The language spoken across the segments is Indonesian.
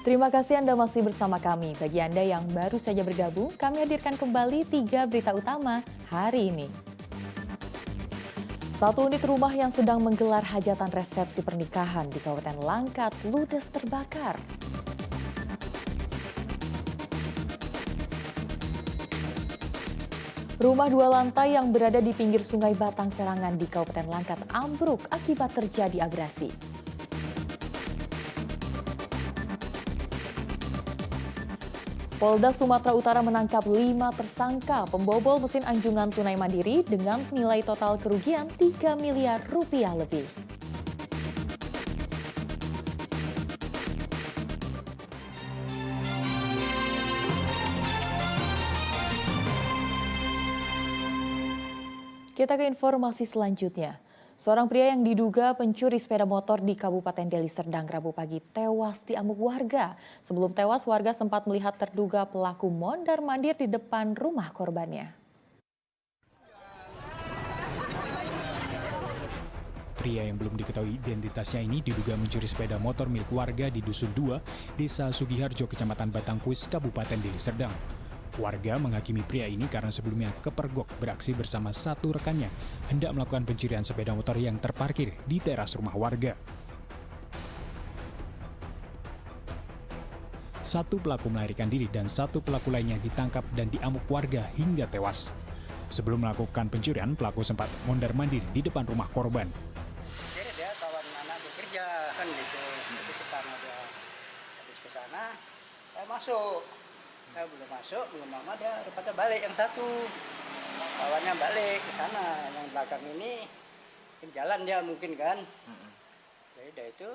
Terima kasih Anda masih bersama kami. Bagi Anda yang baru saja bergabung, kami hadirkan kembali 3 berita utama hari ini. Satu unit rumah yang sedang menggelar hajatan resepsi pernikahan di Kabupaten Langkat ludes terbakar. Rumah 2 lantai yang berada di pinggir Sungai Batang Serangan di Kabupaten Langkat ambruk akibat terjadi abrasi. Polda Sumatera Utara menangkap 5 tersangka pembobol mesin anjungan tunai mandiri dengan nilai total kerugian 3 miliar rupiah lebih. Kita ke informasi selanjutnya. Seorang pria yang diduga pencuri sepeda motor di Kabupaten Deli Serdang Rabu pagi tewas diamuk warga. Sebelum tewas, warga sempat melihat terduga pelaku mondar-mandir di depan rumah korbannya. Pria yang belum diketahui identitasnya ini diduga mencuri sepeda motor milik warga di Dusun 2, Desa Sugiharjo, Kecamatan Batangkuis, Kabupaten Deli Serdang. Warga menghakimi pria ini karena sebelumnya kepergok beraksi bersama satu rekannya hendak melakukan pencurian sepeda motor yang terparkir di teras rumah warga. Satu pelaku melarikan diri dan satu pelaku lainnya ditangkap dan diamuk warga hingga tewas. Sebelum melakukan pencurian, pelaku sempat mondar-mandir di depan rumah korban. Jadi dia kawan anak bekerja kan gitu, jadi kesana dia, habis kesana saya masuk. Saya belum masuk, belum lama dia rupanya balik yang satu. Kawannya balik ke sana, yang belakang ini jalan dia mungkin kan. Jadi dia itu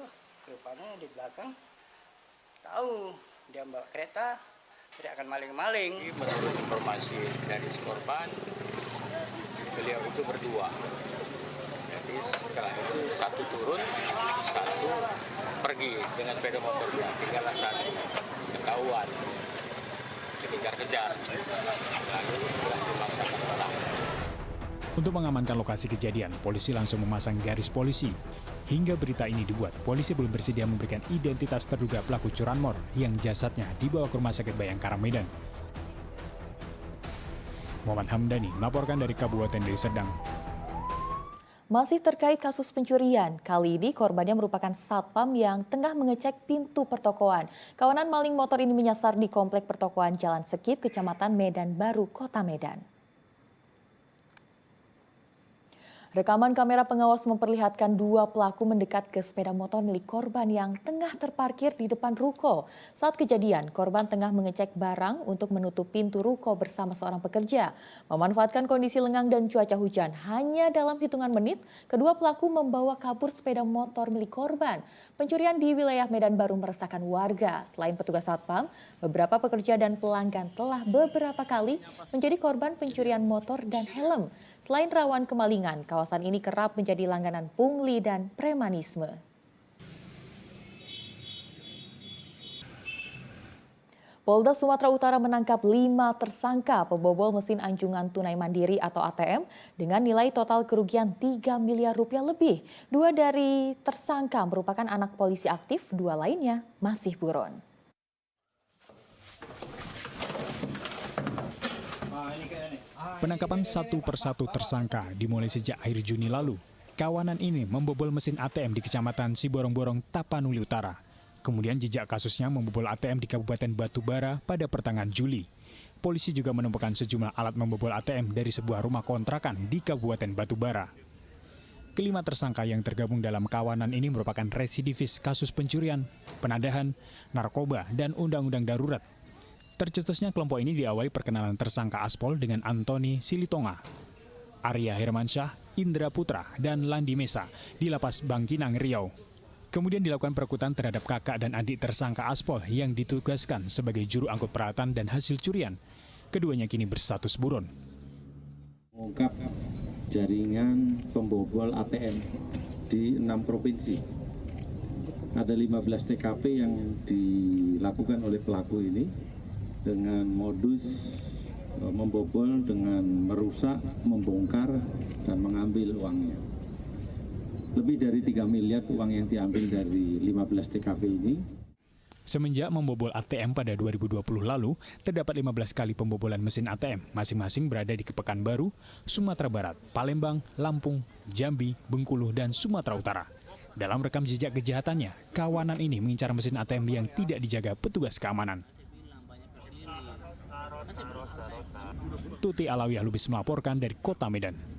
rupanya di belakang tahu dia bawa kereta, tidak akan maling-maling. Menurut informasi dari korban, beliau itu berdua. Jadi setelah itu satu turun, satu pergi dengan sepeda motornya, tinggallah satu ketahuan. Dikejar-kejar, lalu dilaksanakan orang. Untuk mengamankan lokasi kejadian, polisi langsung memasang garis polisi. Hingga berita ini dibuat, polisi belum bersedia memberikan identitas terduga pelaku curanmor yang jasadnya dibawa ke Rumah Sakit Bayangkara Medan. Muhammad Hamdani melaporkan dari Kabupaten Deli Serdang. Masih terkait kasus pencurian, kali ini korbannya merupakan satpam yang tengah mengecek pintu pertokoan. Kawanan maling motor ini menyasar di komplek pertokoan Jalan Sekip, Kecamatan Medan Baru, Kota Medan. Rekaman kamera pengawas memperlihatkan 2 pelaku mendekat ke sepeda motor milik korban yang tengah terparkir di depan ruko. Saat kejadian, korban tengah mengecek barang untuk menutup pintu ruko bersama seorang pekerja. Memanfaatkan kondisi lengang dan cuaca hujan, hanya dalam hitungan menit, kedua pelaku membawa kabur sepeda motor milik korban. Pencurian di wilayah Medan Baru meresahkan warga. Selain petugas satpam, beberapa pekerja dan pelanggan telah beberapa kali menjadi korban pencurian motor dan helm. Selain rawan kemalingan, kawasan ini kerap menjadi langganan pungli dan premanisme. Polda Sumatera Utara menangkap 5 tersangka pembobol mesin anjungan tunai mandiri atau ATM dengan nilai total kerugian 3 miliar rupiah lebih. 2 dari tersangka merupakan anak polisi aktif, 2 lainnya masih buron. Penangkapan satu persatu tersangka dimulai sejak akhir Juni lalu. Kawanan ini membobol mesin ATM di Kecamatan Siborong-Borong, Tapanuli Utara. Kemudian jejak kasusnya membobol ATM di Kabupaten Batubara pada pertengahan Juli. Polisi juga menemukan sejumlah alat membobol ATM dari sebuah rumah kontrakan di Kabupaten Batubara. Kelima tersangka yang tergabung dalam kawanan ini merupakan residivis kasus pencurian, penadahan, narkoba, dan undang-undang darurat. Tercetusnya kelompok ini diawali perkenalan tersangka Aspol dengan Antoni Silitonga, Arya Hermansyah, Indra Putra, dan Landi Mesa di Lapas Bangkinang, Riau. Kemudian dilakukan perekutan terhadap kakak dan adik tersangka Aspol yang ditugaskan sebagai juru angkut peralatan dan hasil curian. Keduanya kini berstatus buron. Mengungkap jaringan pembobol ATM di 6 provinsi. Ada 15 TKP yang dilakukan oleh pelaku ini dengan modus membobol dengan merusak, membongkar, dan mengambil uangnya. Lebih dari 3 miliar uang yang diambil dari 15 TKP ini. Semenjak membobol ATM pada 2020 lalu, terdapat 15 kali pembobolan mesin ATM, masing-masing berada di Pekanbaru, Sumatera Barat, Palembang, Lampung, Jambi, Bengkulu, dan Sumatera Utara. Dalam rekam jejak kejahatannya, kawanan ini mengincar mesin ATM yang tidak dijaga petugas keamanan. Tuti Alawiyah Lubis melaporkan dari Kota Medan.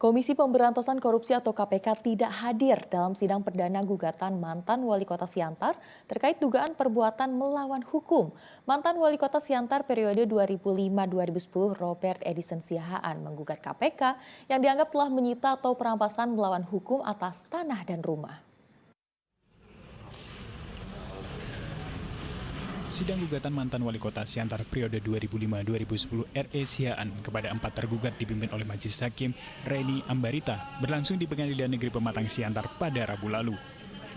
Komisi Pemberantasan Korupsi atau KPK tidak hadir dalam sidang perdana gugatan mantan Wali Kota Siantar terkait dugaan perbuatan melawan hukum. Mantan Wali Kota Siantar periode 2005-2010 Robert Edison Siahaan menggugat KPK yang dianggap telah menyita atau perampasan melawan hukum atas tanah dan rumah. Sidang gugatan mantan Wali Kota Siantar periode 2005-2010 R.E. Siahaan kepada 4 tergugat dipimpin oleh Majelis Hakim Reni Ambarita berlangsung di Pengadilan Negeri Pematang Siantar pada Rabu lalu.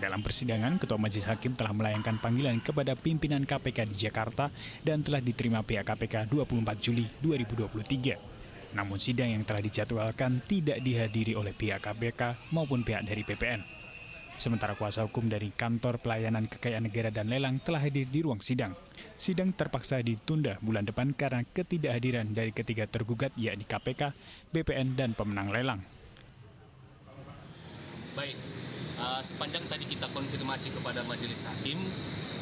Dalam persidangan, Ketua Majelis Hakim telah melayangkan panggilan kepada pimpinan KPK di Jakarta dan telah diterima pihak KPK 24 Juli 2023. Namun sidang yang telah dijadwalkan tidak dihadiri oleh pihak KPK maupun pihak dari PPN. Sementara kuasa hukum dari Kantor Pelayanan Kekayaan Negara dan Lelang telah hadir di ruang sidang. Sidang terpaksa ditunda bulan depan karena ketidakhadiran dari ketiga tergugat yakni KPK, BPN, dan pemenang lelang. Baik, sepanjang tadi kita konfirmasi kepada Majelis Hakim,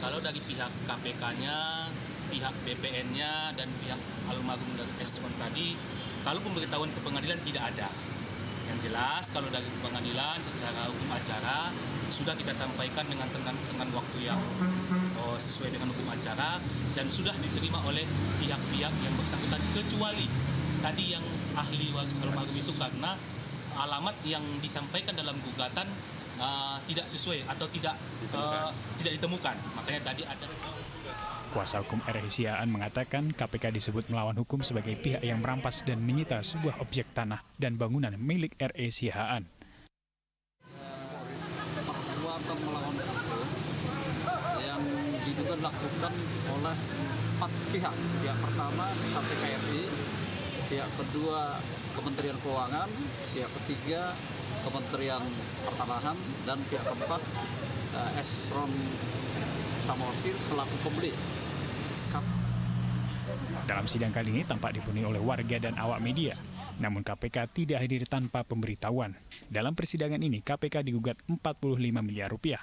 kalau dari pihak KPK-nya, pihak BPN-nya, dan pihak almarhum dari Estron tadi, kalau pemberitahuan ke pengadilan tidak ada. Yang jelas kalau dari pengadilan secara hukum acara sudah kita sampaikan dengan tengah waktu yang sesuai dengan hukum acara dan sudah diterima oleh pihak-pihak yang bersangkutan kecuali tadi yang ahli waris almarhum itu karena alamat yang disampaikan dalam gugatan tidak sesuai atau tidak ditemukan. Makanya tadi ada. Kuasa hukum R.E. Siahaan mengatakan KPK disebut melawan hukum sebagai pihak yang merampas dan menyita sebuah objek tanah dan bangunan milik R.E. Siahaan. Perbuatan melawan hukum yang diduga dilakukan oleh 4 pihak. Pihak pertama KPK RI, pihak kedua Kementerian Keuangan, pihak ketiga Kementerian Pertanahan, dan pihak keempat Estron Samosir selaku pembeli. Dalam sidang kali ini tampak dipenuhi oleh warga dan awak media. Namun KPK tidak hadir tanpa pemberitahuan. Dalam persidangan ini KPK digugat 45 miliar rupiah.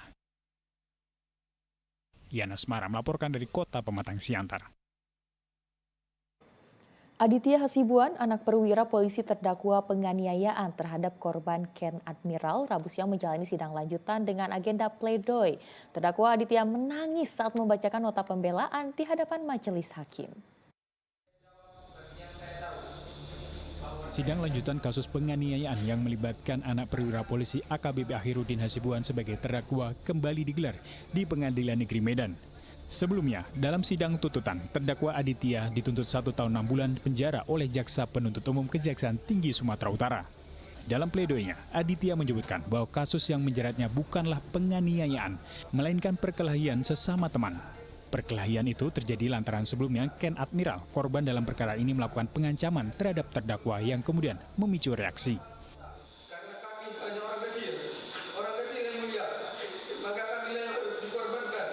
Yana Asmara melaporkan dari Kota Pematang Siantar. Aditya Hasibuan, anak perwira polisi terdakwa penganiayaan terhadap korban Ken Admiral, Rabu siang menjalani sidang lanjutan dengan agenda pledoi. Terdakwa Aditya menangis saat membacakan nota pembelaan di hadapan majelis hakim. Sidang lanjutan kasus penganiayaan yang melibatkan anak perwira polisi AKBP Akhiruddin Hasibuan sebagai terdakwa kembali digelar di Pengadilan Negeri Medan. Sebelumnya, dalam sidang tuntutan, terdakwa Aditya dituntut 1 tahun 6 bulan penjara oleh Jaksa Penuntut Umum Kejaksaan Tinggi Sumatera Utara. Dalam pledoinya, Aditya menyebutkan bahwa kasus yang menjeratnya bukanlah penganiayaan, melainkan perkelahian sesama teman. Perkelahian itu terjadi lantaran sebelumnya Ken Admiral, korban dalam perkara ini melakukan pengancaman terhadap terdakwa yang kemudian memicu reaksi. Karena kami hanya orang kecil yang mulia, maka kami yang harus dikorbankan.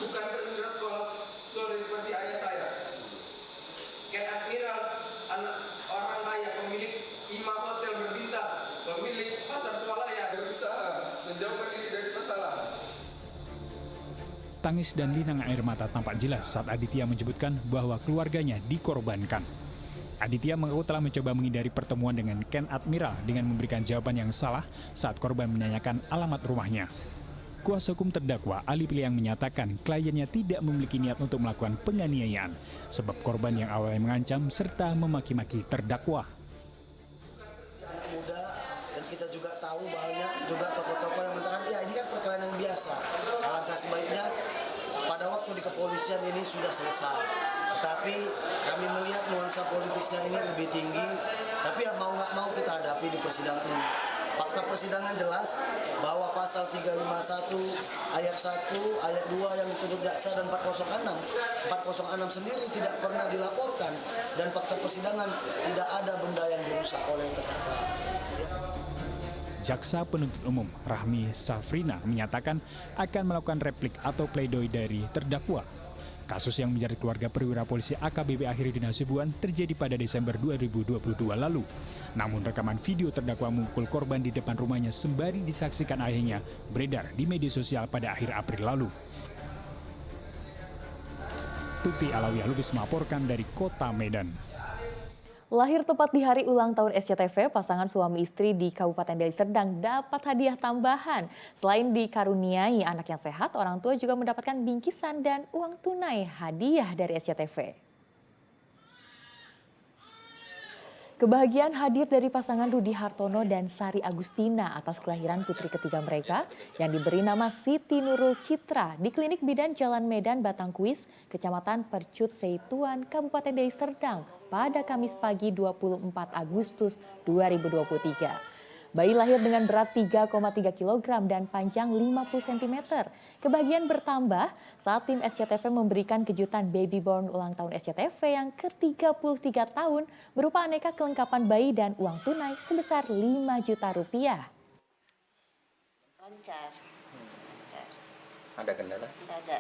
Bukan perwira sekolah sore seperti ayah saya. Ken Admiral, anak orang kaya, pemilik 5 hotel berbintang, pemilik pasar swalaya, berusaha menjauhkan diri dari masalah. Tangis dan linang air mata tampak jelas saat Aditya menyebutkan bahwa keluarganya dikorbankan. Aditya mengaku telah mencoba menghindari pertemuan dengan Ken Admiral dengan memberikan jawaban yang salah saat korban menanyakan alamat rumahnya. Kuasa hukum terdakwa Ali Piliang menyatakan kliennya tidak memiliki niat untuk melakukan penganiayaan sebab korban yang awalnya mengancam serta memaki-maki terdakwa. Anak muda dan kita juga tahu banyak juga tokoh-tokoh yang mengatakan ya ini kan perkelahian yang biasa. Alangkah sebaiknya pada waktu di kepolisian ini sudah selesai. Tetapi kami melihat nuansa politisnya ini lebih tinggi. Tapi ya mau nggak mau kita hadapi di persidangan ini. Fakta persidangan jelas bahwa pasal 351 ayat 1, ayat 2 yang dituntut jaksa dan 406 sendiri tidak pernah dilaporkan dan fakta persidangan tidak ada benda yang dirusak oleh terdakwa. Jaksa Penuntut Umum Rahmi Safrina menyatakan akan melakukan replik atau pledoi dari terdakwa. Kasus yang menjerat keluarga perwira polisi AKBP Akhirudin Hasibuan terjadi pada Desember 2022 lalu. Namun rekaman video terdakwa memukul korban di depan rumahnya sembari disaksikan ayahnya beredar di media sosial pada akhir April lalu. Tuti Alawiyah Lubis melaporkan dari Kota Medan. Lahir tepat di hari ulang tahun SCTV, pasangan suami istri di Kabupaten Deli Serdang dapat hadiah tambahan. Selain dikaruniai anak yang sehat, orang tua juga mendapatkan bingkisan dan uang tunai hadiah dari SCTV. Kebahagiaan hadir dari pasangan Rudi Hartono dan Sari Agustina atas kelahiran putri ketiga mereka yang diberi nama Siti Nurul Citra di Klinik Bidan Jalan Medan Batangkuis, Kecamatan Percut Seituan, Kabupaten Deli Serdang pada Kamis pagi 24 Agustus 2023. Bayi lahir dengan berat 3,3 kg dan panjang 50 cm. Kebahagiaan bertambah saat tim SCTV memberikan kejutan baby born ulang tahun SCTV yang ke-33 tahun berupa aneka kelengkapan bayi dan uang tunai sebesar 5 juta rupiah. Lancar. Ada kendala? Nggak ada.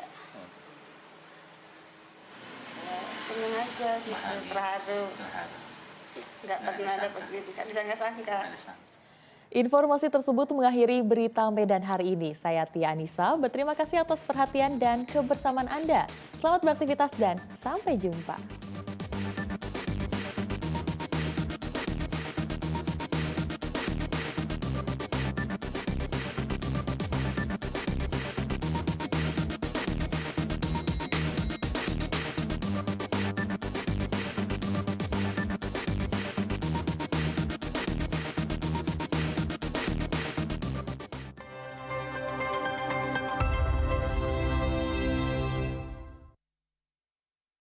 Ya, seneng aja gitu, terharu. Nggak pernah dapat gitu, nggak disangka-sangka. Informasi tersebut mengakhiri berita Medan hari ini. Saya Tia Anissa, berterima kasih atas perhatian dan kebersamaan Anda. Selamat beraktivitas dan sampai jumpa.